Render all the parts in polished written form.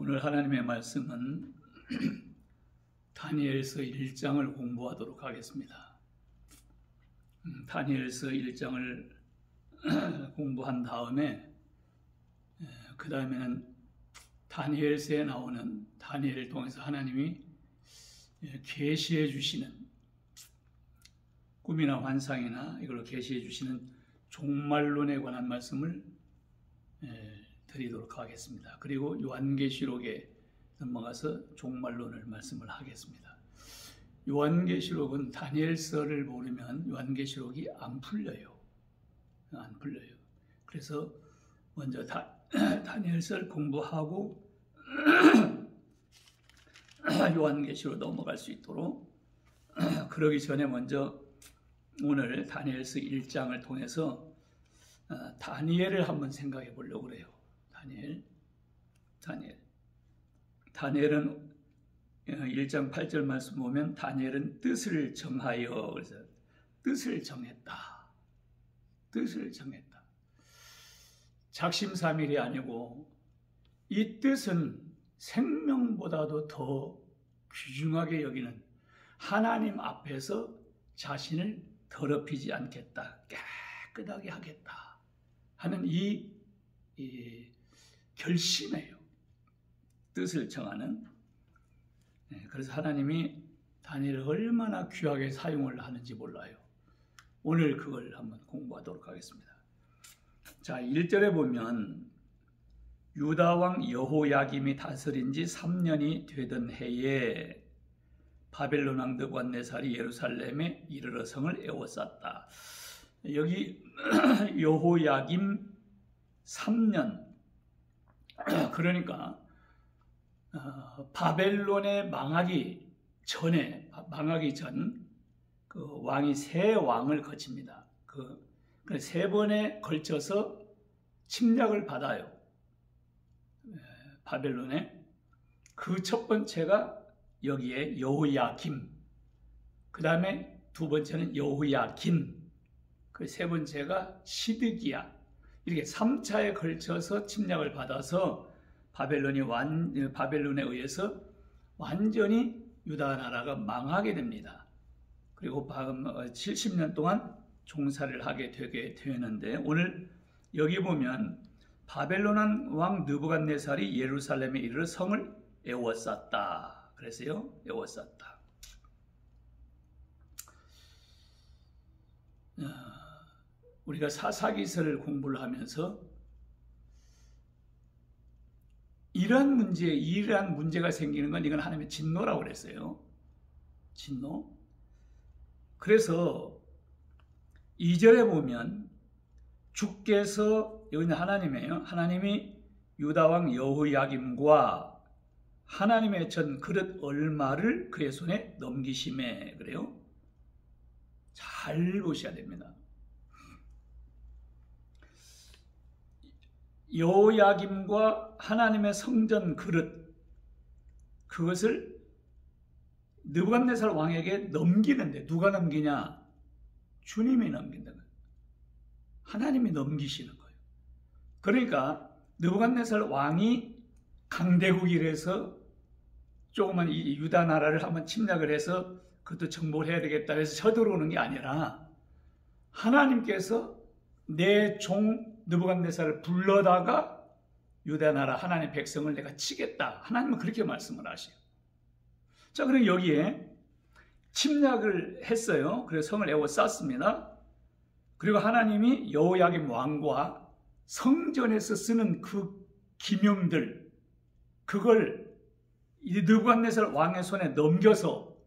오늘 하나님의 말씀은 다니엘서 1장을 공부하도록 하겠습니다. 다니엘서 1장을 공부한 다음에 그 다음에는 다니엘서에 나오는 다니엘을 통해서 하나님이 계시해 주시는 꿈이나 환상이나 이걸로 계시해 주시는 종말론에 관한 말씀을 드리도록 하겠습니다. 그리고 요한계시록에 넘어가서 종말론을 말씀을 하겠습니다. 요한계시록은 다니엘서를 모르면 요한계시록이 안 풀려요. 그래서 먼저 다니엘서를 공부하고 요한계시록 넘어갈 수 있도록 그러기 전에 먼저 오늘 다니엘서 1장을 통해서 다니엘을 한번 생각해 보려고 그래요. 다니엘은 1장 8절 말씀 보면 다니엘은 뜻을 정하여, 그래서 뜻을 정했다. 작심삼일이 아니고 이 뜻은 생명보다도 더 귀중하게 여기는 하나님 앞에서 자신을 더럽히지 않겠다, 깨끗하게 하겠다 하는 이 결심이에요. 뜻을 정하는. 그래서 하나님이 다니엘을 얼마나 귀하게 사용을 하는지 몰라요. 오늘 그걸 한번 공부하도록 하겠습니다. 자, 1절에 보면 유다 왕 여호야김이 다스린 지 3년이 되던 해에 바벨론 왕 느부갓네살이 예루살렘에 이르러 성을 에워쌌다. 여기 여호야김 3년, 그러니까 바벨론에 망하기 전 그 왕이 세 왕을 거칩니다. 그 세 번에 걸쳐서 침략을 받아요. 바벨론에. 그 첫 번째가 여기에 여호야김, 그 다음에 두 번째는 여호야긴, 그 세 번째가 시드기야. 이렇게 3차에 걸쳐서 침략을 받아서 바벨론에 의해서 완전히 유다 나라가 망하게 됩니다. 그리고 70년 동안 종살이를 하게 되는데, 오늘 여기 보면 바벨론 왕 느부갓네살이 예루살렘에 이르러 성을 에워쌌다. 그래서요, 에워쌌다. 우리가 사사기서를 공부를 하면서 이러한 문제가 생기는 건 이건 하나님의 진노라고 그랬어요. 진노. 그래서 2절에 보면 주께서, 여기는 하나님이에요. 하나님이 유다 왕 여호야김과 하나님의 전 그릇 얼마를 그의 손에 넘기심에, 그래요. 잘 보셔야 됩니다. 여호야김과 하나님의 성전 그릇, 그것을 느부갓네살 왕에게 넘기는데, 누가 넘기냐? 주님이 넘긴다. 하나님이 넘기시는 거예요. 그러니까 느부갓네살 왕이 강대국이라서 조그만 이 유다 나라를 한번 침략을 해서 그것도 정복을 해야 되겠다 해서 쳐들어오는 게 아니라 하나님께서 내 종 느부갓네살을 불러다가 유다 나라 하나님의 백성을 내가 치겠다. 하나님은 그렇게 말씀을 하셔요. 자, 그럼 여기에 침략을 했어요. 그래서 성을 에워쌌습니다. 그리고 하나님이 여호야김 왕과 성전에서 쓰는 그 기명들, 그걸 느부갓네살 왕의 손에 넘겨서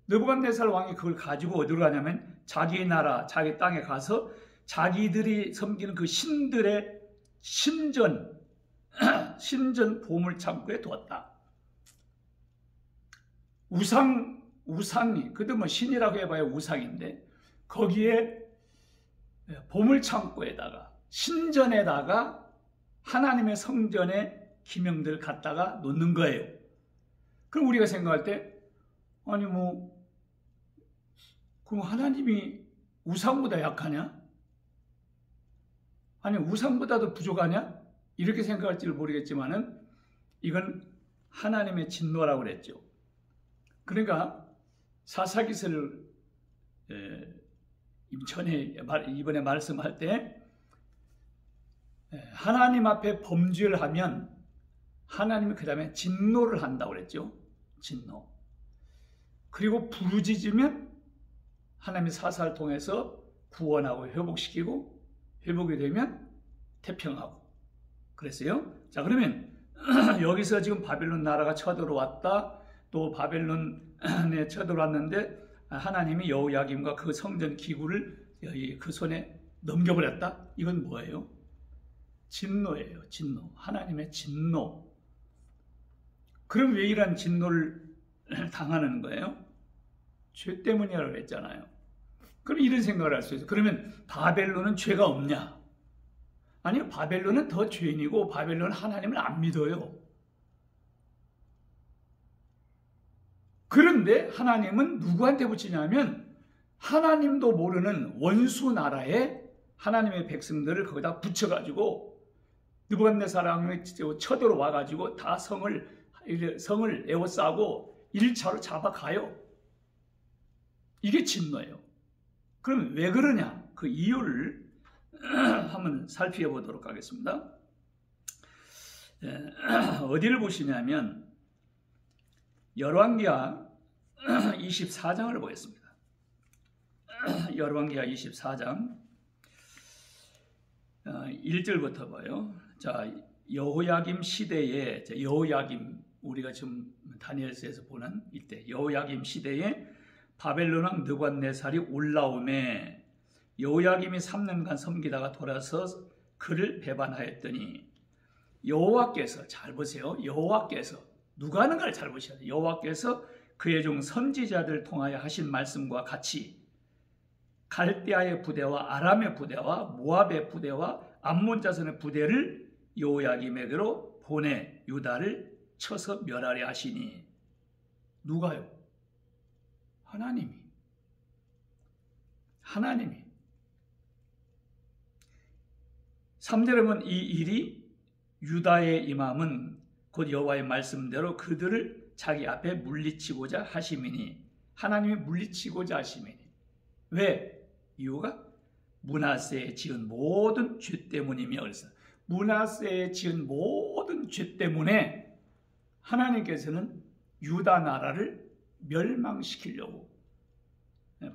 느부갓네살 왕이 그걸 가지고 어디로 가냐면 자기 나라, 자기 땅에 가서 자기들이 섬기는 그 신들의 신전 보물 창고에 두었다. 우상이, 그도 뭐 신이라고 해봐야 우상인데, 거기에 보물 창고에다가, 신전에다가 하나님의 성전의 기명들을 갖다가 놓는 거예요. 그럼 우리가 생각할 때, 아니 그럼 하나님이 우상보다 약하냐? 아니 우상보다도 부족하냐? 이렇게 생각할지를 모르겠지만은 이건 하나님의 진노라고 그랬죠. 그러니까 사사기서를 이번에 말씀할 때 하나님 앞에 범죄를 하면 하나님이 그 다음에 진노를 한다고 그랬죠. 진노. 그리고 부르짖으면 하나님이 사사를 통해서 구원하고 회복시키고 회복이 되면 태평하고 그랬어요. 자, 그러면 여기서 지금 바벨론 나라가 쳐들어왔다. 또 바벨론에 쳐들어왔는데 하나님이 여호야김과 그 성전 기구를 그 손에 넘겨버렸다. 이건 뭐예요? 진노예요. 진노. 하나님의 진노. 그럼 왜 이런 진노를 당하는 거예요? 죄 때문이라고 했잖아요. 그럼 이런 생각을 할 수 있어요. 그러면 바벨론은 죄가 없냐? 아니요. 바벨론은 더 죄인이고 바벨론은 하나님을 안 믿어요. 그런데 하나님은 누구한테 붙이냐면 하나님도 모르는 원수 나라에 하나님의 백성들을 거기다 붙여가지고 느부갓네살 왕이 쳐들어와가지고 다 성을 에워싸고 1차로 잡아가요. 이게 진노예요. 그럼 왜 그러냐? 그 이유를 한번 살펴보도록 하겠습니다. 어디를 보시냐면 열왕기하 24장을 보겠습니다. 열왕기하 24장 1절부터 봐요. 자, 여호야김 시대에 여호야김 우리가 지금 다니엘서에서 보는 이때 여호야김 시대에 바벨론 왕 느부갓네살이 올라오매 여호야김이 3년간 섬기다가 돌아서 그를 배반하였더니 여호와께서 잘 보세요. 여호와께서 누가 하는가를 잘 보셔야 돼요. 여호와께서 그의 종 선지자들 통하여 하신 말씀과 같이 갈대아의 부대와 아람의 부대와 모압의 부대와 암몬 자손의 부대를 여호야김에게로 보내 유다를 쳐서 멸하려 하시니 누가요? 하나님이 3절에 보면 이 일이 유다에 임함은 곧 여호와의 말씀대로 그들을 자기 앞에 물리치고자 하심이니 하나님이 물리치고자 하심이니 왜? 이유가 므낫세에 지은 모든 죄 때문이며 그래서 므낫세에 지은 모든 죄 때문에 하나님께서는 유다 나라를 멸망시키려고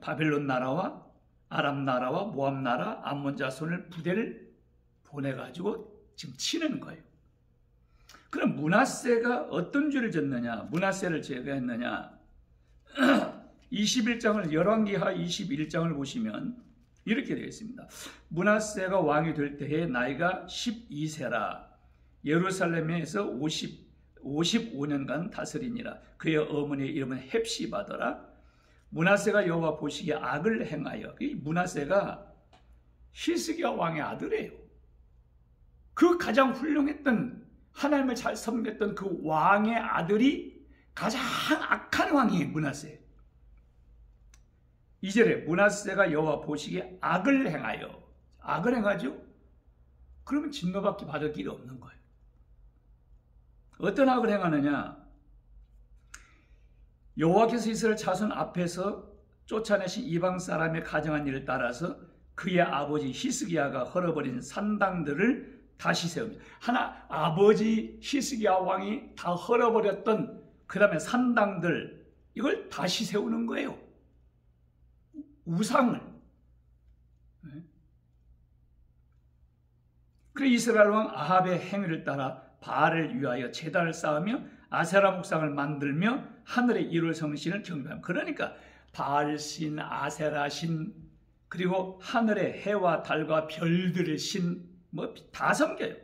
바벨론 나라와 아람 나라와 모압 나라 암몬 자손을 부대를 보내가지고 지금 치는 거예요. 그럼 므낫세가 어떤 죄를 졌느냐? 므낫세를 제거했느냐? 21장을 열왕기하 21장을 보시면 이렇게 되어 있습니다. 므낫세가 왕이 될 때에 나이가 12세라 예루살렘에서 55년간 다스리니라. 그의 어머니의 이름은 헵시바더라. 므낫세가 여호와 보시기에 악을 행하여 이 므낫세가 히스기야 왕의 아들이에요. 그 가장 훌륭했던 하나님을 잘 섬겼던 그 왕의 아들이 가장 악한 왕이에요. 므낫세. 2절에 므낫세가 여호와 보시기에 악을 행하여 악을 행하죠? 그러면 진노받기 받을 길이 없는 거예요. 어떤 악을 행하느냐? 여호와께서 이스라엘 자손 앞에서 쫓아내신 이방 사람의 가정한 일을 따라서 그의 아버지 히스기야가 헐어버린 산당들을 다시 세웁니다. 아버지 히스기야 왕이 다 헐어버렸던 그 다음에 산당들 이걸 다시 세우는 거예요. 우상을. 그래 이스라엘 왕 아합의 행위를 따라 바알을 위하여 제단을 쌓으며 아세라 목상을 만들며 하늘의 일월 성신을 경배합니다. 그러니까 바알신, 아세라신 그리고 하늘의 해와 달과 별들의 신 뭐 다 섬겨요.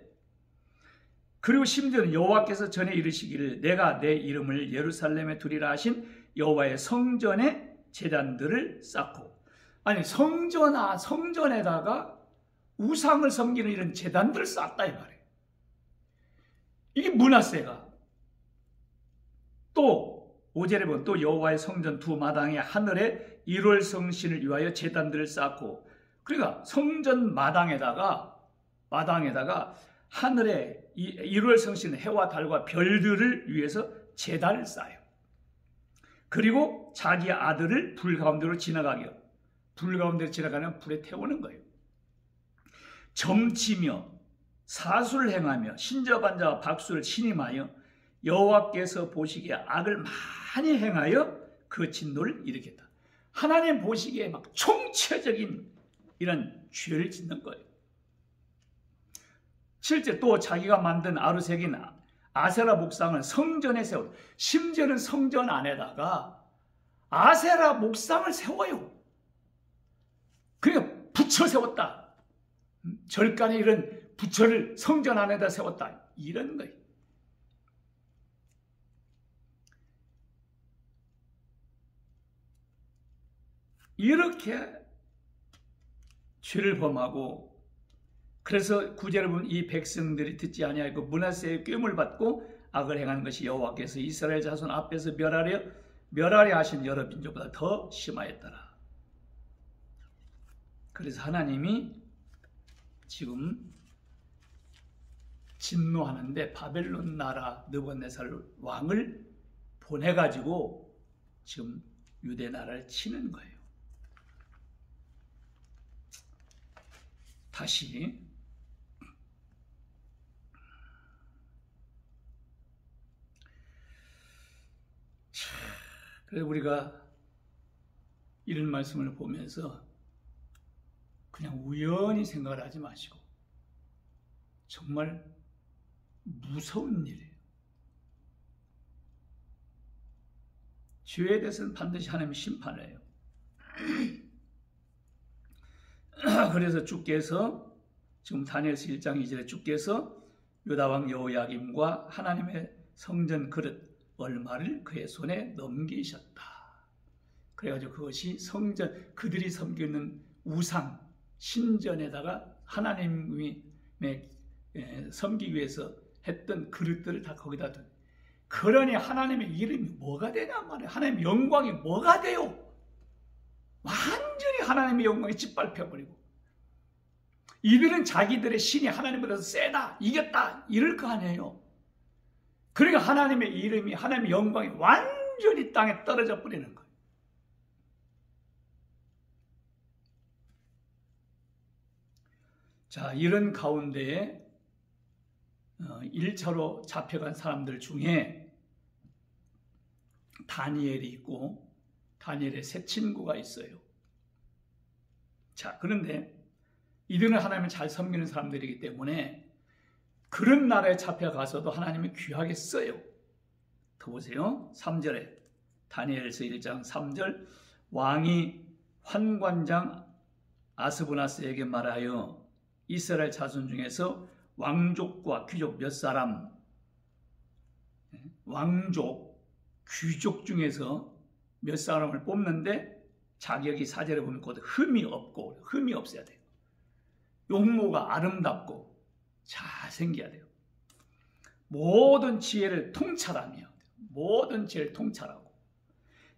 그리고 심지어는 여호와께서 전에 이르시기를 내가 내 이름을 예루살렘에 두리라 하신 여호와의 성전에 제단들을 쌓고 아니 성전에다가 우상을 섬기는 이런 제단들을 쌓았다 이 말이에요. 이게 므낫세가 또 5절에 보면 또 여호와의 성전 두 마당에 하늘에 1월 성신을 위하여 제단들을 쌓고 그러니까 성전 마당에다가 하늘에 이 1월 성신은 해와 달과 별들을 위해서 제단을 쌓아요. 그리고 자기 아들을 불 가운데로 지나가게 해요. 불 가운데로 지나가면 불에 태우는 거예요. 점치며 사수를 행하며 신접한자와 박수를 신임하여 여호와께서 보시기에 악을 많이 행하여 그 진노를 일으켰다. 하나님 보시기에 막 총체적인 이런 죄를 짓는 거예요. 실제 또 자기가 만든 아르색인 아세라 목상을 성전에 세웠다. 심지어는 성전 안에다가 아세라 목상을 세워요. 그러니까 부처 세웠다. 절간에 이런 부처를 성전 안에다 세웠다. 이런 거예요. 이렇게 죄를 범하고, 그래서 9절에 보면 이 백성들이 듣지 아니하고 므낫세의 꾀물 받고 악을 행하는 것이 여호와께서 이스라엘 자손 앞에서 멸하려 하신 여러 민족보다 더 심하였더라. 그래서 하나님이 지금 진노하는데 바벨론 나라 느부갓네살 왕을 보내가지고 지금 유대 나라를 치는 거예요. 다시 그래서 우리가 이런 말씀을 보면서 그냥 우연히 생각을 하지 마시고 정말 무서운 일이에요. 죄에 대해서는 반드시 하나님이 심판을 해요. 그래서 주께서 지금 다니엘서 1장 2절에 주께서 유다왕 여호야김과 하나님의 성전 그릇 얼마를 그의 손에 넘기셨다. 그래가지고 그것이 성전, 그들이 섬기는 우상 신전에다가 하나님이 섬기기 위해서 했던 그릇들을 다 거기다 둔. 그러니 하나님의 이름이 뭐가 되냐 말이에요. 하나님의 영광이 뭐가 돼요? 완전히 하나님의 영광이 짓밟혀버리고, 이들은 자기들의 신이 하나님보다 세다, 이겼다 이럴 거 아니에요. 그러니까 하나님의 이름이, 하나님의 영광이 완전히 땅에 떨어져 버리는 거예요. 자, 이런 가운데에 1차로 잡혀간 사람들 중에 다니엘이 있고 다니엘의 세 친구가 있어요. 자, 그런데 이들은 하나님을 잘 섬기는 사람들이기 때문에 그런 나라에 잡혀가서도 하나님이 귀하게 써요. 더 보세요. 3절에 다니엘서 1장 3절 왕이 환관장 아스브나스에게 말하여 이스라엘 자손 중에서 왕족과 귀족 몇 사람, 왕족, 귀족 중에서 몇 사람을 뽑는데 자격이 4절에 보면 곧 흠이 없고, 흠이 없어야 돼요. 용모가 아름답고 잘생겨야 돼요. 모든 지혜를 통찰하며, 모든 지혜를 통찰하고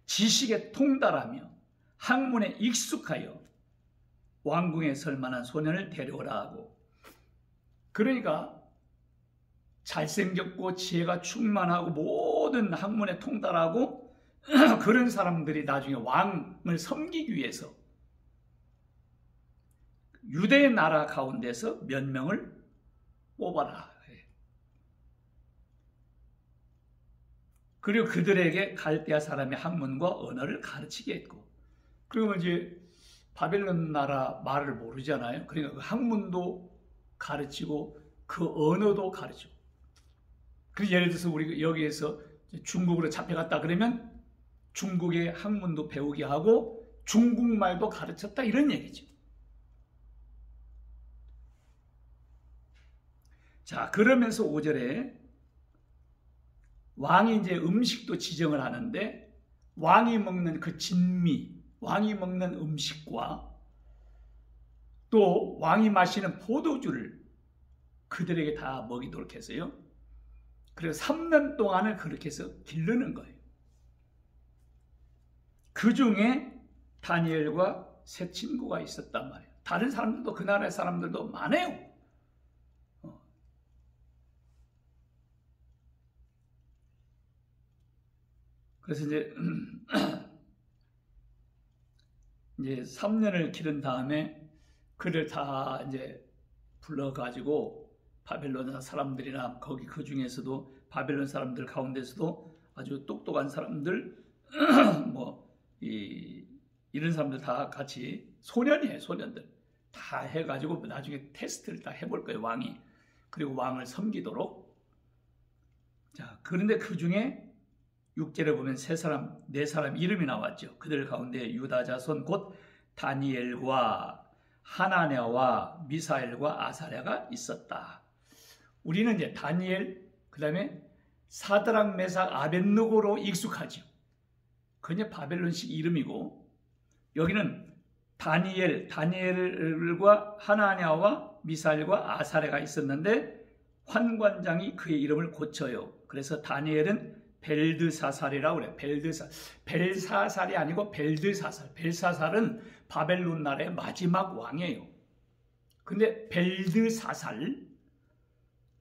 지식에 통달하며 학문에 익숙하여 왕궁에 설 만한 소년을 데려오라 하고, 그러니까 잘생겼고 지혜가 충만하고 모든 학문에 통달하고 그런 사람들이 나중에 왕을 섬기기 위해서 유대 나라 가운데서 몇 명을 뽑아라. 그리고 그들에게 갈대아 사람의 학문과 언어를 가르치게 했고, 그리고 이제 바벨론 나라 말을 모르잖아요. 그러니까 그 학문도 가르치고 그 언어도 가르치고. 그래서 예를 들어서 우리 여기에서 중국으로 잡혀갔다 그러면 중국의 학문도 배우게 하고 중국말도 가르쳤다 이런 얘기죠. 자, 그러면서 5절에 왕이 이제 음식도 지정을 하는데 왕이 먹는 그 진미, 왕이 먹는 음식과 또 왕이 마시는 포도주를 그들에게 다 먹이도록 했어요. 그래서 3년 동안을 그렇게 해서 기르는 거예요. 그 중에 다니엘과 세 친구가 있었단 말이에요. 다른 사람들도, 그 나라의 사람들도 많아요. 그래서 이제 3년을 기른 다음에 그를 다 이제 불러가지고 바벨론 사람들이나 거기 그 중에서도 바벨론 사람들 가운데서도 아주 똑똑한 사람들 이런 사람들 다 같이 소년이에요. 소년들 다 해가지고 나중에 테스트를 다 해볼 거예요. 왕이. 그리고 왕을 섬기도록. 자, 그런데 그 중에 6절에 보면 4사람 이름이 나왔죠. 그들 가운데 유다 자손 곧 다니엘과 하나냐와 미사엘과 아사랴가 있었다. 우리는 이제 다니엘, 그 다음에 사드락 메삭 아벳느고로 익숙하죠. 그게 바벨론식 이름이고, 여기는 다니엘과 하나냐와 미사엘과 아사랴가 있었는데 환관장이 그의 이름을 고쳐요. 그래서 다니엘은 벨드사살이라고 그래요. 벨사살이 아니고 벨드사살. 벨사살은 바벨론 나라의 마지막 왕이에요. 근데 벨드사살,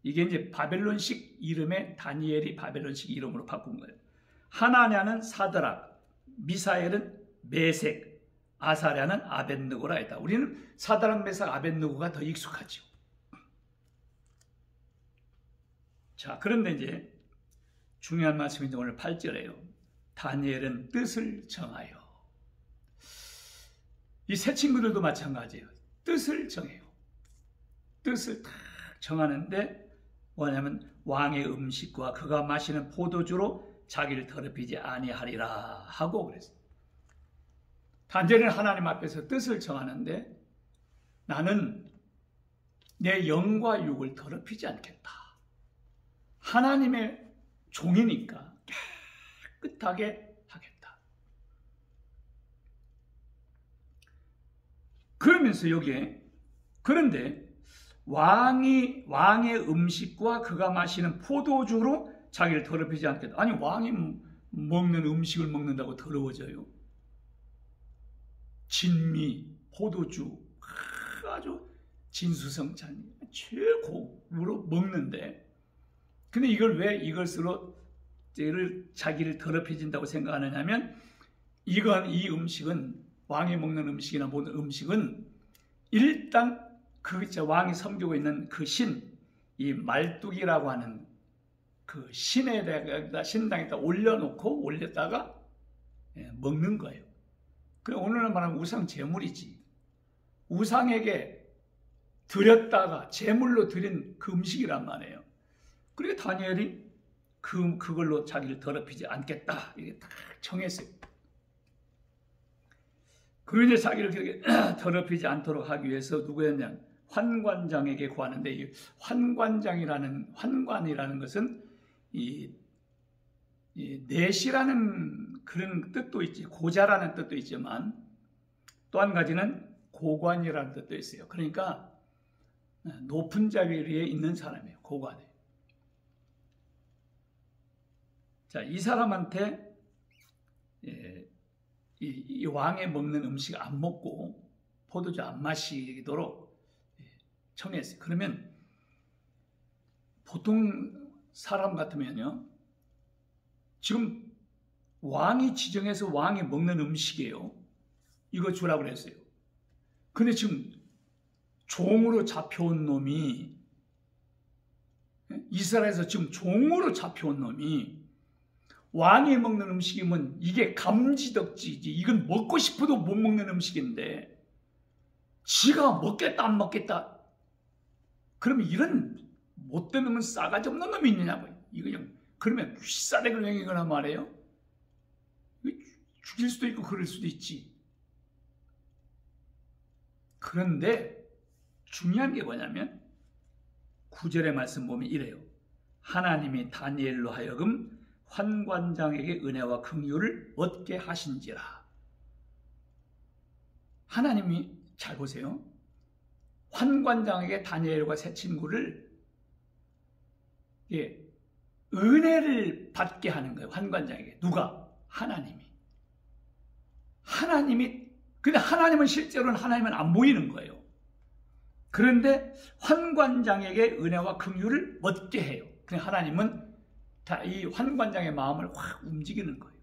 이게 이제 바벨론식 이름에 다니엘이 바벨론식 이름으로 바꾼 거예요. 하나냐는 사드락, 미사엘은 메색, 아사랴는 아벳느고라 했다. 우리는 사드락, 메삭, 아벳느고가 더 익숙하죠. 자, 그런데 이제 중요한 말씀인데 오늘 8절에요. 다니엘은 뜻을 정하여. 이 새 친구들도 마찬가지예요. 뜻을 정해요. 뜻을 딱 정하는데 뭐냐면 왕의 음식과 그가 마시는 포도주로 자기를 더럽히지 아니하리라 하고 그랬어요. 단절은 하나님 앞에서 뜻을 정하는데 나는 내 영과 육을 더럽히지 않겠다. 하나님의 종이니까 깨끗하게 하겠다. 그러면서 여기에 그런데 왕의 음식과 그가 마시는 포도주로 자기를 더럽히지 않겠다. 아니 왕이 먹는 음식을 먹는다고 더러워져요? 진미, 포도주 아주 진수성찬 최고로 먹는데 근데 이걸 왜 이것으로 자기를 더럽혀진다고 생각하느냐면 이 음식은 왕이 먹는 음식이나 모든 음식은 일단 왕이 섬기고 있는 그 이 말뚝이라고 하는 그 신당에다 올렸다가 먹는 거예요. 그래 오늘날 말하면 우상 제물이지. 우상에게 드렸다가 제물로 드린 그 음식이란 말이에요. 그리고 다니엘이 그걸로 자기를 더럽히지 않겠다 이게 딱 정했어요. 그리고 이제 자기를 그렇게 더럽히지 않도록 하기 위해서 누구였냐? 환관장에게 구하는데 이 환관이라는 것은 이 넷이라는 그런 뜻도 있지, 고자라는 뜻도 있지만 또 한 가지는 고관이라는 뜻도 있어요. 그러니까 높은 자리에 있는 사람이에요. 고관이에요. 자, 이 사람한테 이 왕이 먹는 음식 안 먹고 포도주 안 마시도록 청했어요. 그러면 보통 사람 같으면요, 지금 왕이 지정해서 왕이 먹는 음식이에요. 이거 주라고 그랬어요. 근데 지금 종으로 잡혀온 놈이, 이스라엘에서 지금 종으로 잡혀온 놈이 왕이 먹는 음식이면 이게 감지덕지지. 이건 먹고 싶어도 못 먹는 음식인데 지가 먹겠다 안 먹겠다. 그러면 이런 못된 놈은 싸가지 없는 놈이 있느냐고요. 이거 그러면 윗사대를 행위거나 말이에요. 죽일 수도 있고 그럴 수도 있지. 그런데 중요한 게 뭐냐면 9절의 말씀 보면 이래요. 하나님이 다니엘로 하여금 환관장에게 은혜와 긍휼을 얻게 하신지라. 하나님이 잘 보세요. 환관장에게 다니엘과 세 친구를 은혜를 받게 하는 거예요. 환관장에게. 누가? 하나님이. 근데 하나님은 실제로는 하나님은 안 보이는 거예요. 그런데 환관장에게 은혜와 긍휼을 얻게 해요. 그냥 하나님은 이 환관장의 마음을 확 움직이는 거예요.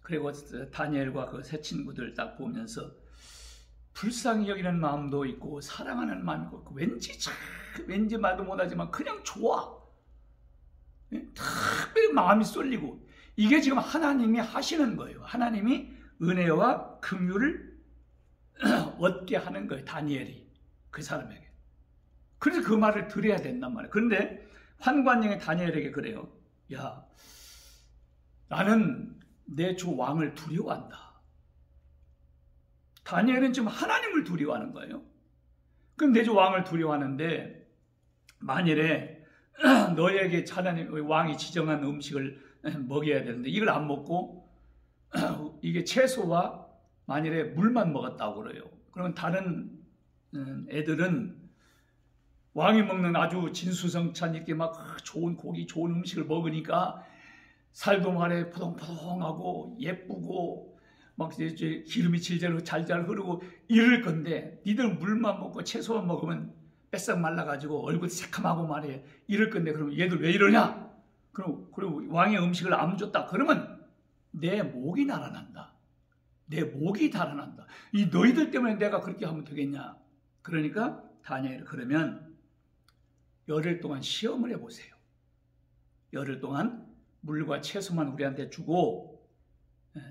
그리고 다니엘과 그 세 친구들 딱 보면서 불쌍히 여기는 마음도 있고 사랑하는 마음이 있고 왠지 말도 못하지만 그냥 좋아. 특별히 마음이 쏠리고 이게 지금 하나님이 하시는 거예요. 하나님이 은혜와 긍휼을 얻게 하는 거예요. 다니엘이 그 사람에게. 그래서 그 말을 들어야 된단 말이에요. 그런데 환관영이 다니엘에게 그래요. 야, 나는 내 주 왕을 두려워한다. 다니엘은 지금 하나님을 두려워하는 거예요. 그럼 내 주 왕을 두려워하는데 만일에 너에게 하나님 왕이 지정한 음식을 먹여야 되는데 이걸 안 먹고 이게 채소와 만일에 물만 먹었다고 그래요. 그러면 다른 애들은 왕이 먹는 아주 진수성찬 이렇게 막 좋은 고기, 좋은 음식을 먹으니까 살도 말에 포동포동하고 예쁘고 막 이제 기름이 질질 잘잘 흐르고 이럴 건데 니들 물만 먹고 채소만 먹으면 뺏싹 말라가지고 얼굴이 새카마고 말이에요. 이럴 건데 그러면 얘들 왜 이러냐? 그리고 왕의 음식을 안 줬다. 그러면 내 목이 달아난다. 내 목이 달아난다. 이 너희들 때문에 내가 그렇게 하면 되겠냐? 그러니까 다니엘 그러면 열흘 동안 시험을 해보세요. 열흘 동안 물과 채소만 우리한테 주고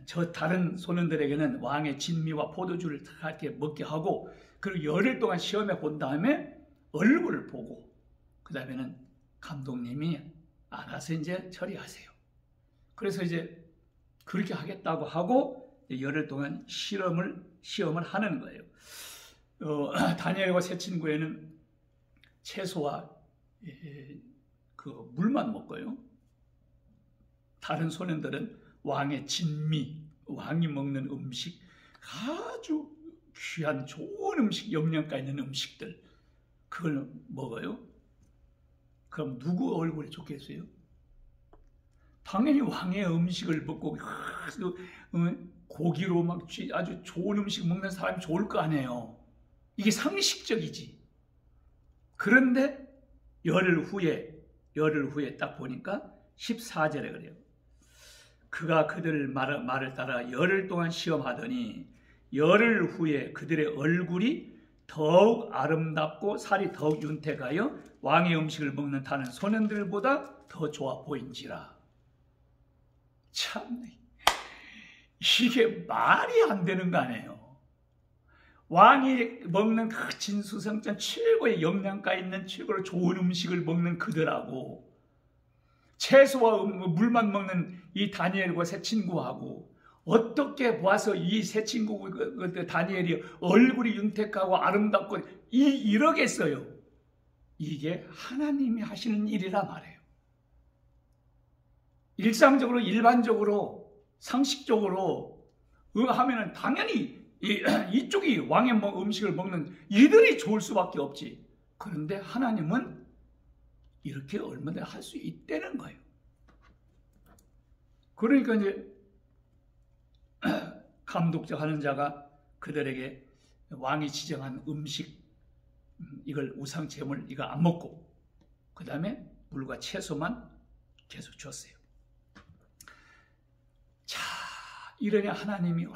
저 다른 소년들에게는 왕의 진미와 포도주를 이렇게 먹게 하고 그리고 열흘 동안 시험해 본 다음에 얼굴을 보고 그 다음에는 감독님이 알아서 이제 처리하세요. 그래서 이제 그렇게 하겠다고 하고 열흘 동안 시험을 하는 거예요. 다니엘과 세 친구에는 채소와 그 물만 먹고요. 다른 소년들은 왕의 진미, 왕이 먹는 음식, 아주 귀한 좋은 음식, 영양가 있는 음식들 그걸 먹어요. 그럼 누구 얼굴이 좋겠어요? 당연히 왕의 음식을 먹고 고기로 막 아주 좋은 음식 먹는 사람이 좋을 거 아니에요. 이게 상식적이지. 그런데 열흘 후에 딱 보니까 14절에 그래요. 그가 그들 말을 따라 열흘 동안 시험하더니 열흘 후에 그들의 얼굴이 더욱 아름답고 살이 더욱 윤택하여 왕의 음식을 먹는 다른 소년들보다 더 좋아 보인지라. 참 이게 말이 안 되는 거 아니에요. 왕이 먹는 그 진수성찬 최고의 영양가 있는 최고로 좋은 음식을 먹는 그들하고 채소와 물만 먹는 이 다니엘과 세 친구하고 어떻게 보아서 이 세 친구 다니엘이 얼굴이 윤택하고 아름답고 이러겠어요. 이게 하나님이 하시는 일이라 말해요. 일상적으로 일반적으로 상식적으로 하면은 당연히 이쪽이 왕의 음식을 먹는 이들이 좋을 수밖에 없지. 그런데 하나님은 이렇게 얼마나 할 수 있다는 거예요. 그러니까 이제 감독자 하는 자가 그들에게 왕이 지정한 음식 이걸 우상 제물 이거 안 먹고 그 다음에 물과 채소만 계속 줬어요. 자, 이러니 하나님이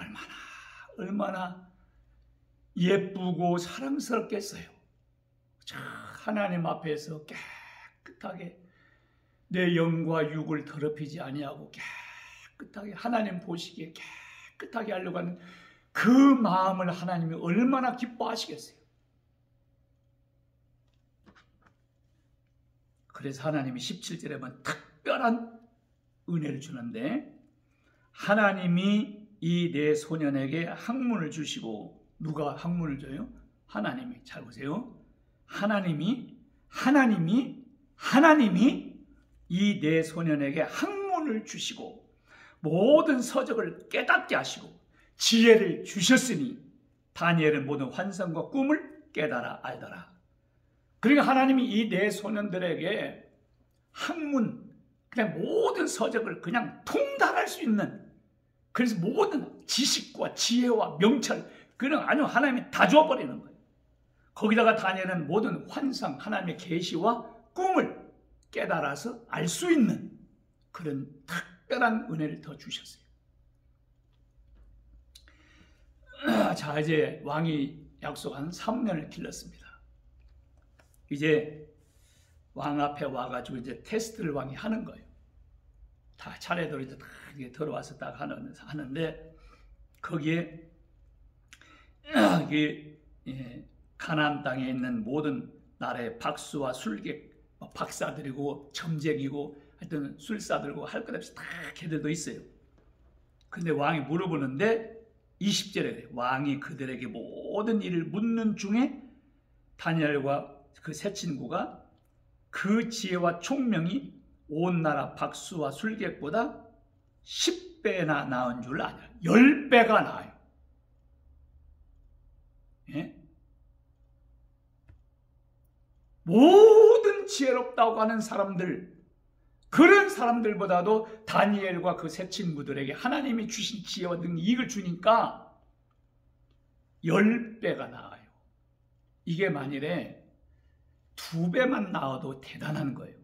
얼마나 예쁘고 사랑스럽겠어요. 자, 하나님 앞에서 깨끗하게 내 영과 육을 더럽히지 아니하고 깨끗하게 하나님 보시기에 깨끗하게 하려고 하는 그 마음을 하나님이 얼마나 기뻐하시겠어요. 그래서 하나님이 17절에 보면 특별한 은혜를 주는데 하나님이 이 네 소년에게 학문을 주시고 누가 학문을 줘요? 하나님이. 잘 보세요. 하나님이 이 네 소년에게 학문을 주시고 모든 서적을 깨닫게 하시고 지혜를 주셨으니 다니엘은 모든 환상과 꿈을 깨달아 알더라. 그러니까 하나님이 이 네 소년들에게 학문, 그냥 모든 서적을 그냥 통달할 수 있는 그래서 모든 지식과 지혜와 명철 그런 아주 하나님이 다 줘버리는 거예요. 거기다가 다니엘은 모든 환상, 하나님의 계시와 꿈을 깨달아서 알 수 있는 그런 특별한 은혜를 더 주셨어요. 자, 이제 왕이 약속한 3년을 길렀습니다. 이제 왕 앞에 와가지고 이제 테스트를 왕이 하는 거예요. 다 차례대로 이제 다 들어와서 딱 하는데, 거기에 가나안 땅에 있는 모든 나라의 박수와 술객, 박사들이고 점쟁이고 하여튼 술사들고 할 것 없이 다 걔들도 있어요. 근데 왕이 물어보는데 20절에 왕이 그들에게 모든 일을 묻는 중에 다니엘과 그 세 친구가 그 지혜와 총명이 온 나라 박수와 술객보다 10배나 나은 줄 아냐. 10배가 나아요. 예? 모든 지혜롭다고 하는 사람들, 그런 사람들보다도 다니엘과 그 세 친구들에게 하나님이 주신 지혜와 능력, 이익을 주니까 10배가 나아요. 이게 만일에 2배만 나와도 대단한 거예요.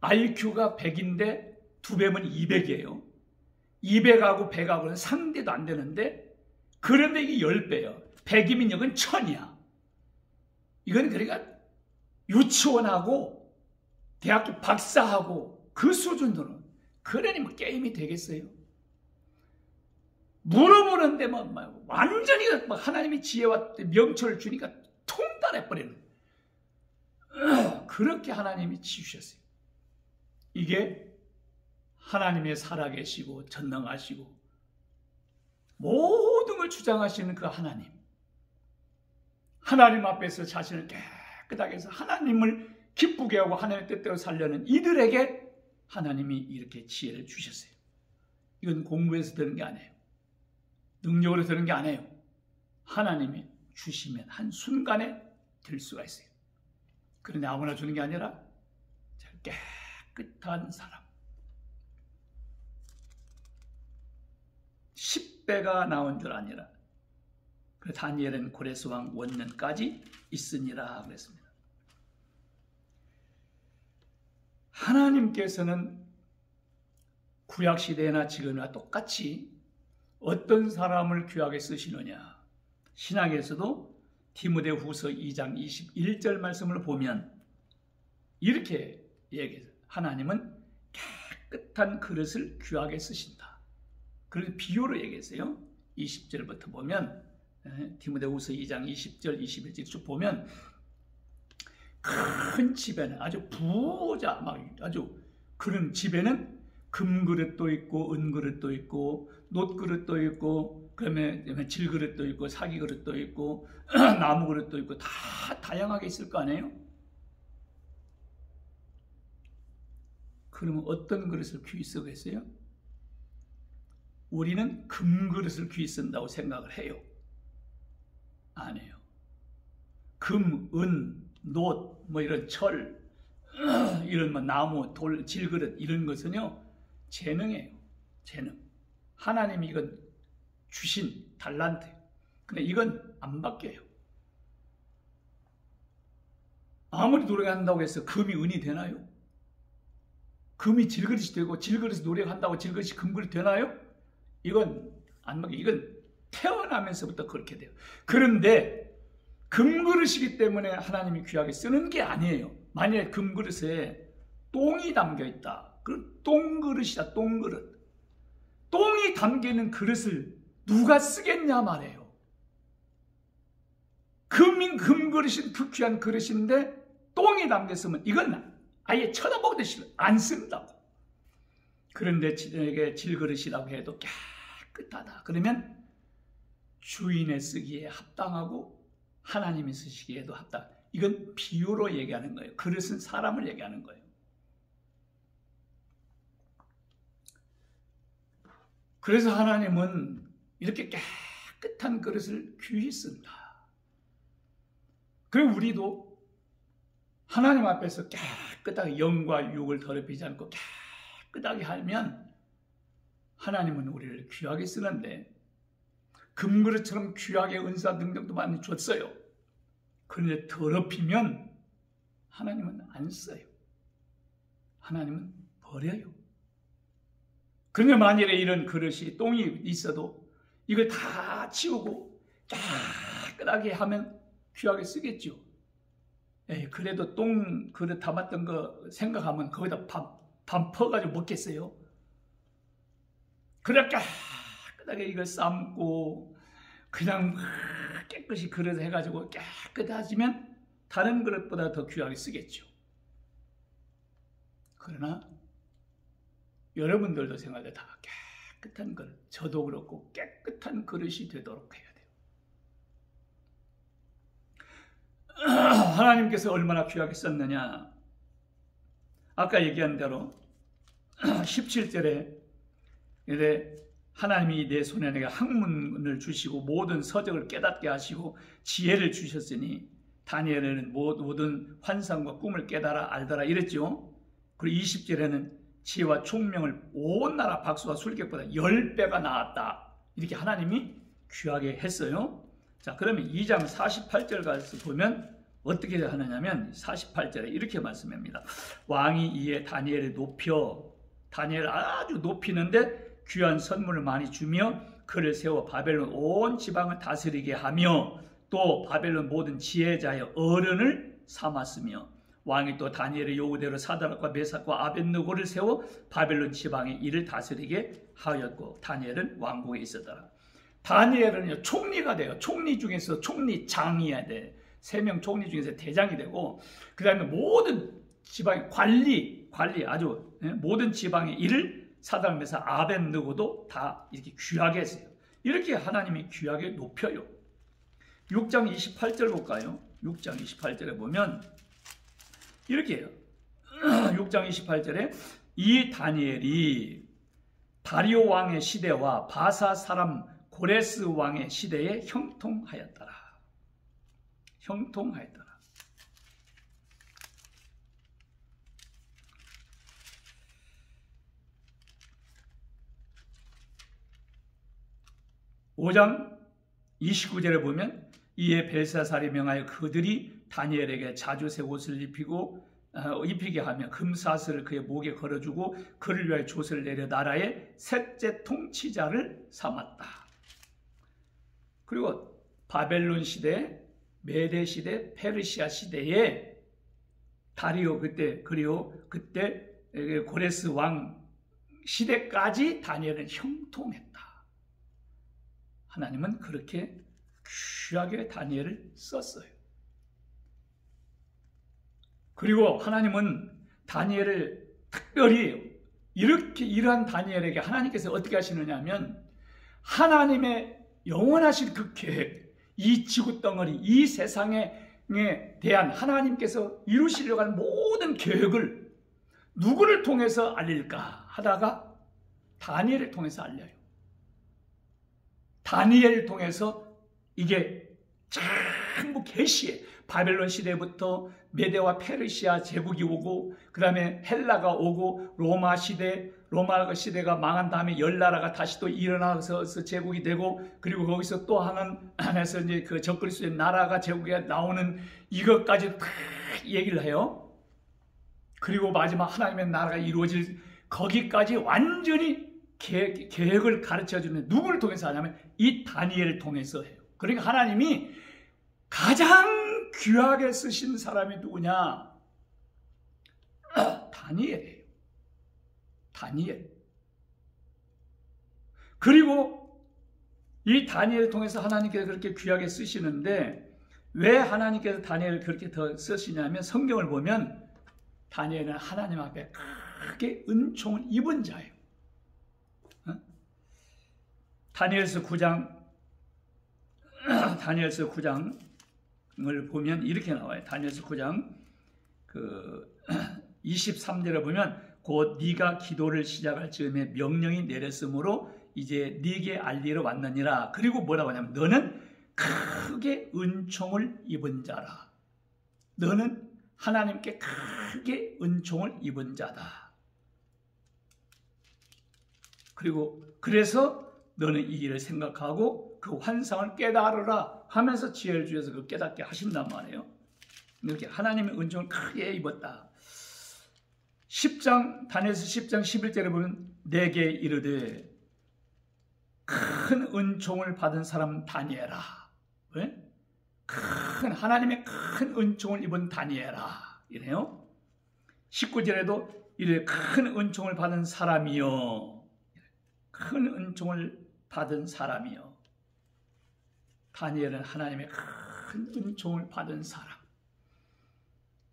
IQ가 100인데 2배면 200이에요. 200하고 100하고는 상대도 안 되는데, 그런데 이게 10배예요. 100이면 이건 1000이야. 이건 그러니까 유치원하고 대학교 박사하고 그 수준으로. 그러니 뭐 게임이 되겠어요? 물어보는데 완전히 하나님이 지혜와 명철을 주니까 통달해버리는. 그렇게 하나님이 치우셨어요. 이게 하나님의 살아계시고 전능하시고 모든 걸 주장하시는 그 하나님. 하나님 앞에서 자신을 깨끗하게 해서 하나님을 기쁘게 하고 하나님의 뜻대로 살려는 이들에게 하나님이 이렇게 지혜를 주셨어요. 이건 공부해서 되는 게 아니에요. 능력으로 되는 게 아니에요. 하나님이 주시면 한순간에 될 수가 있어요. 그런데 아무나 주는 게 아니라 깨끗한 사람. 10배가 나온 줄 아니라 그 다니엘은 고레스 왕 원년까지 있으니라 그랬습니다. 하나님께서는 구약시대나 지금이나 똑같이 어떤 사람을 귀하게 쓰시느냐. 신약에서도 디모데후서 2장 21절 말씀을 보면 이렇게 얘기해요. 하나님은 깨끗한 그릇을 귀하게 쓰신다. 그래서 비유로 얘기했어요. 20절부터 보면 디모데후서 2장 20절 21절 쭉 보면 큰 집에는 아주 부자 아주 그런 집에는 금그릇도 있고 은그릇도 있고 놋그릇도 있고 그다음에 질그릇도 있고 사기그릇도 있고 나무그릇도 있고 다 다양하게 있을 거 아니에요? 그러면 어떤 그릇을 귀히 쓰겠어요? 우리는 금그릇을 귀히 쓴다고 생각을 해요. 아니에요. 금, 은, 놋, 이런 철, 이런 나무, 돌, 질그릇 이런 것은요 재능이에요. 재능. 하나님이 이건 주신 달란트. 근데 이건 안 바뀌어요. 아무리 노력한다고 해서 금이 은이 되나요? 금이 질그릇이 되고 질그릇이 노력한다고 질그릇이 금그릇이 되나요? 이건 안 바뀌어요. 이건 태어나면서부터 그렇게 돼요. 그런데 금그릇이기 때문에 하나님이 귀하게 쓰는 게 아니에요. 만약에 금그릇에 똥이 담겨있다. 그럼 똥그릇이다. 똥그릇. 똥이 담겨있는 그릇을 누가 쓰겠냐 말이에요. 금그릇이 그 귀한 그릇인데 똥이 담겼으면 이건 아예 쳐다보기도 싫어. 안 쓴다고. 그런데 저에게 질그릇이라고 해도 깨끗하다. 그러면 주인의 쓰기에 합당하고 하나님이 쓰시기에도 합당. 이건 비유로 얘기하는 거예요. 그릇은 사람을 얘기하는 거예요. 그래서 하나님은 이렇게 깨끗한 그릇을 귀히 쓴다. 그리고 우리도 하나님 앞에서 깨끗하게 영과 육을 더럽히지 않고 깨끗하게 하면 하나님은 우리를 귀하게 쓰는데 금그릇처럼 귀하게 은사 능력도 많이 줬어요. 그런데 더럽히면 하나님은 안 써요. 하나님은 버려요. 그런데 만일에 이런 그릇이 똥이 있어도 이걸 다 치우고 깨끗하게 하면 귀하게 쓰겠죠. 그래도 똥 그릇 담았던 거 생각하면 거기다 밥 퍼가지고 먹겠어요? 그래 깨끗하게 이걸 삶고 그냥 깨끗이 그릇 해가지고 깨끗해지면 다른 그릇보다 더 귀하게 쓰겠죠. 그러나 여러분들도 생각해 다 깨끗한 그릇, 저도 그렇고 깨끗한 그릇이 되도록 해야 돼요. 하나님께서 얼마나 귀하게 썼느냐. 아까 얘기한 대로 17절에 하나님이 내 손에 내가 학문을 주시고 모든 서적을 깨닫게 하시고 지혜를 주셨으니 다니엘에는 모든 환상과 꿈을 깨달아 알더라 이랬죠. 그리고 20절에는 지혜와 총명을 온 나라 박수와 술객보다 10배가 나았다. 이렇게 하나님이 귀하게 했어요. 자, 그러면 2장 48절 가서 보면 어떻게 하느냐면 48절에 이렇게 말씀합니다. 왕이 이에 다니엘을 높여 다니엘을 아주 높이는데 귀한 선물을 많이 주며 그를 세워 바벨론 온 지방을 다스리게 하며 또 바벨론 모든 지혜자의 어른을 삼았으며 왕이 또 다니엘의 요구대로 사드락과 메삭과 아벳느고를 세워 바벨론 지방의 일을 다스리게 하였고 다니엘은 왕궁에 있었더라. 다니엘은 총리가 돼요. 총리 중에서 총리장이어야 돼. 3명 총리 중에서 대장이 되고 그 다음에 모든 지방의 관리 아주 모든 지방의 일을 사드락 메삭 아벳느고도 다 이렇게 귀하게 했어요. 이렇게 하나님이 귀하게 높여요. 6장 28절 볼까요? 6장 28절에 보면 이렇게 해요. 6장 28절에 이 다니엘이 다리오 왕의 시대와 바사 사람 고레스 왕의 시대에 형통하였더라. 형통하였더라. 5장 29절에 보면 이에 벨사살이 명하여 그들이 다니엘에게 자주새 옷을 입히게 하며 금사슬을 그의 목에 걸어주고 그를 위하여 돛을 내려 나라의 셋째 통치자를 삼았다. 그리고 바벨론 시대, 메대 시대, 페르시아 시대에 다리오 그리고 그때 고레스 왕 시대까지 다니엘은 형통했다. 하나님은 그렇게 귀하게 다니엘을 썼어요. 그리고 하나님은 다니엘을 특별히 이러한 다니엘에게 하나님께서 어떻게 하시느냐 하면 하나님의 영원하신 그 계획, 이 지구 덩어리, 이 세상에 대한 하나님께서 이루시려고 하는 모든 계획을 누구를 통해서 알릴까 하다가 다니엘을 통해서 알려요. 다니엘을 통해서 이게 전부 계시에 바벨론 시대부터 메대와 페르시아 제국이 오고 그 다음에 헬라가 오고 로마 시대가 망한 다음에 10나라가 다시 또 일어나서 제국이 되고 그리고 거기서 또 하나에서 이제 그 적그리스도의 나라가 제국에 나오는 이것까지 다 얘기를 해요. 그리고 마지막 하나님의 나라가 이루어질 거기까지 완전히 계획을 가르쳐주는 누구를 통해서 하냐면 이 다니엘을 통해서 해요. 그러니까 하나님이 가장 귀하게 쓰신 사람이 누구냐? 다니엘이에요. 다니엘. 그리고 이 다니엘을 통해서 하나님께서 그렇게 귀하게 쓰시는데 왜 하나님께서 다니엘을 그렇게 더 쓰시냐면 성경을 보면 다니엘은 하나님 앞에 크게 은총을 입은 자예요. 다니엘서 9장을 보면 이렇게 나와요. 다니엘서 9장 23절에 보면 곧 네가 기도를 시작할 즈음에 명령이 내렸으므로 이제 네게 알리러 왔느니라. 그리고 뭐라고 하냐면 너는 크게 은총을 입은 자라. 너는 하나님께 크게 은총을 입은 자다. 그리고 그래서 너는 이 일을 생각하고 그 환상을 깨달으라 하면서 지혜를 주셔서 그 깨닫게 하신단 말이에요. 이렇게 하나님의 은총을 크게 입었다. 다니엘서 10장 11절에 보면 내게 이르되 큰 은총을 받은 사람 다니엘아. 왜? 하나님의 큰 은총을 입은 다니엘아. 이래요. 19절에도 이래 큰 은총을 받은 사람이요. 큰 은총을 받은 사람이요. 다니엘은 하나님의 큰 은총을 받은 사람.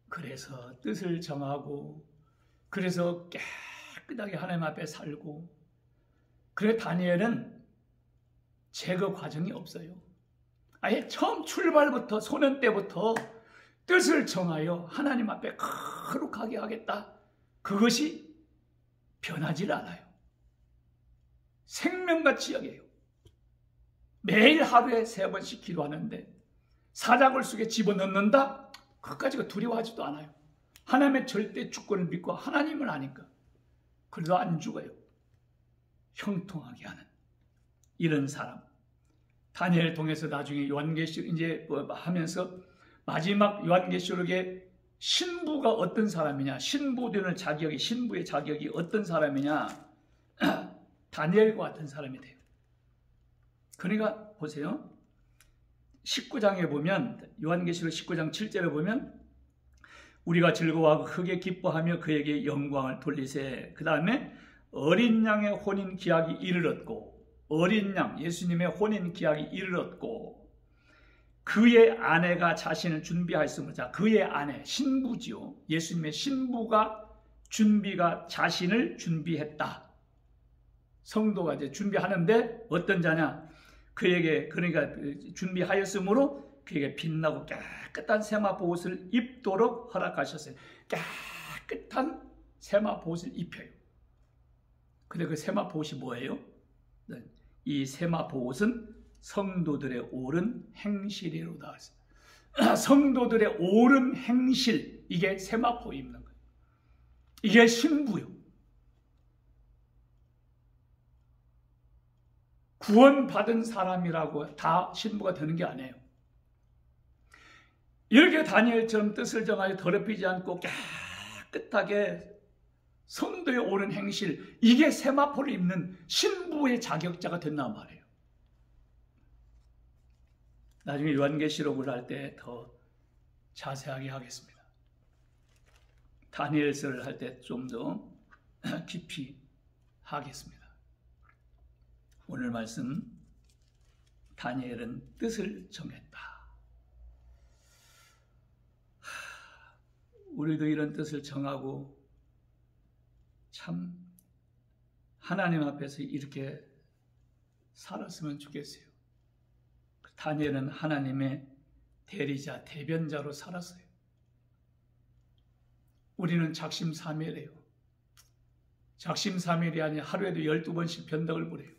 그래서 뜻을 정하고, 그래서 깨끗하게 하나님 앞에 살고, 그래 다니엘은 제거 과정이 없어요. 아예 처음 출발부터, 소년 때부터 뜻을 정하여 하나님 앞에 거룩하게 하겠다. 그것이 변하질 않아요. 생명같이 여겨요. 매일 하루에 3번씩 기도하는데 사자굴 속에 집어넣는다? 그것까지가 두려워하지도 않아요. 하나님의 절대 주권을 믿고 하나님을 아니까. 그래도 안 죽어요. 형통하게 하는 이런 사람. 다니엘을 통해서 나중에 요한계시록 이제 하면서 마지막 요한계시록에 신부가 어떤 사람이냐, 신부되는 자격이, 신부의 자격이 어떤 사람이냐, 다니엘과 같은 사람이 돼요. 그러니까 보세요. 19장에 보면, 요한계시록 19장 7절에 보면 우리가 즐거워하고 크게 기뻐하며 그에게 영광을 돌리세. 그 다음에 어린 양의 혼인 기약이 이르렀고, 어린 양 예수님의 혼인 기약이 이르렀고, 그의 아내가 자신을 준비하였으므로. 자, 그의 아내 신부지요. 예수님의 신부가 자신을 준비했다. 성도가 이제 준비하는데 어떤 자냐? 그에게, 그러니까 준비하였으므로 그에게 빛나고 깨끗한 세마포 옷을 입도록 허락하셨어요. 깨끗한 세마포 옷을 입혀요. 근데 그 세마포 옷이 뭐예요? 이 세마포 옷은 성도들의 옳은 행실이로다. 성도들의 옳은 행실, 이게 세마포 입는 거예요. 이게 신부요. 구원받은 사람이라고 다 신부가 되는 게 아니에요. 이렇게 다니엘처럼 뜻을 정하여 더럽히지 않고 깨끗하게 성도의 옳은 행실, 이게 세마포를 입는 신부의 자격자가 된단 말이에요. 나중에 요한계시록을 할 때 더 자세하게 하겠습니다. 다니엘서를 할 때 좀 더 깊이 하겠습니다. 오늘 말씀, 다니엘은 뜻을 정했다. 우리도 이런 뜻을 정하고 참 하나님 앞에서 이렇게 살았으면 좋겠어요. 다니엘은 하나님의 대리자, 대변자로 살았어요. 우리는 작심삼일이에요. 작심삼일이 아니 하루에도 12번씩 변덕을 부려요.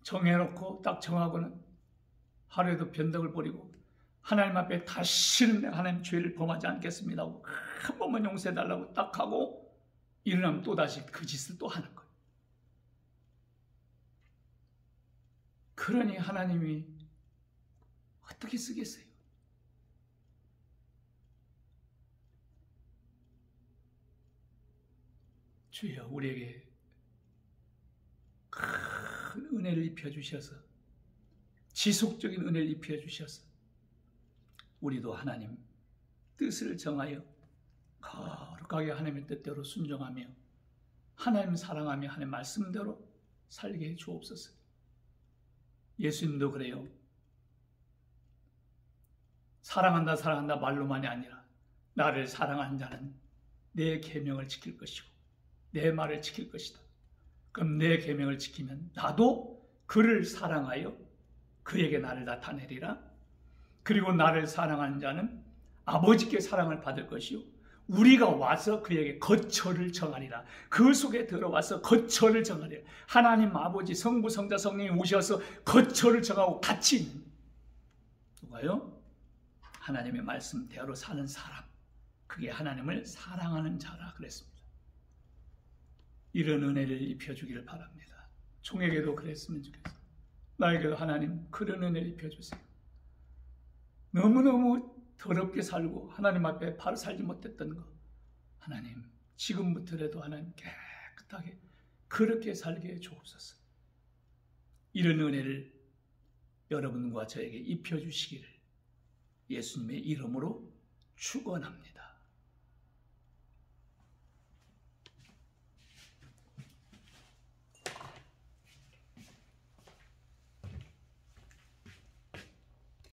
정해놓고 딱 정하고는 하루에도 변덕을 부리고, 하나님 앞에 다시는 내가 하나님 죄를 범하지 않겠습니다 하고 한 번만 용서해달라고 딱 하고 일어나면 또다시 그 짓을 또 하는 거예요. 그러니 하나님이 어떻게 쓰겠어요? 주여, 우리에게 큰 은혜를 입혀주셔서, 지속적인 은혜를 입혀주셔서 우리도 하나님 뜻을 정하여 거룩하게 하나님의 뜻대로 순종하며 하나님 사랑하며 하나님 말씀대로 살게 해 주옵소서. 예수님도 그래요. 사랑한다 사랑한다 말로만이 아니라 나를 사랑하는 자는 내 계명을 지킬 것이고 내 말을 지킬 것이다. 그럼 내 계명을 지키면 나도 그를 사랑하여 그에게 나를 나타내리라. 그리고 나를 사랑하는 자는 아버지께 사랑을 받을 것이요 우리가 와서 그에게 거처를 정하리라. 그 속에 들어와서 거처를 정하리라. 하나님 아버지, 성부, 성자, 성령이 오셔서 거처를 정하고 같이 있는 누가요? 하나님의 말씀대로 사는 사람, 그게 하나님을 사랑하는 자라 그랬습니다. 이런 은혜를 입혀주기를 바랍니다. 종에게도 그랬으면 좋겠어요. 나에게도 하나님 그런 은혜를 입혀주세요. 너무너무 더럽게 살고 하나님 앞에 바로 살지 못했던 거, 하나님 지금부터라도 하나님 깨끗하게 그렇게 살게 해 주옵소서. 이런 은혜를 여러분과 저에게 입혀주시기를 예수님의 이름으로 축원합니다.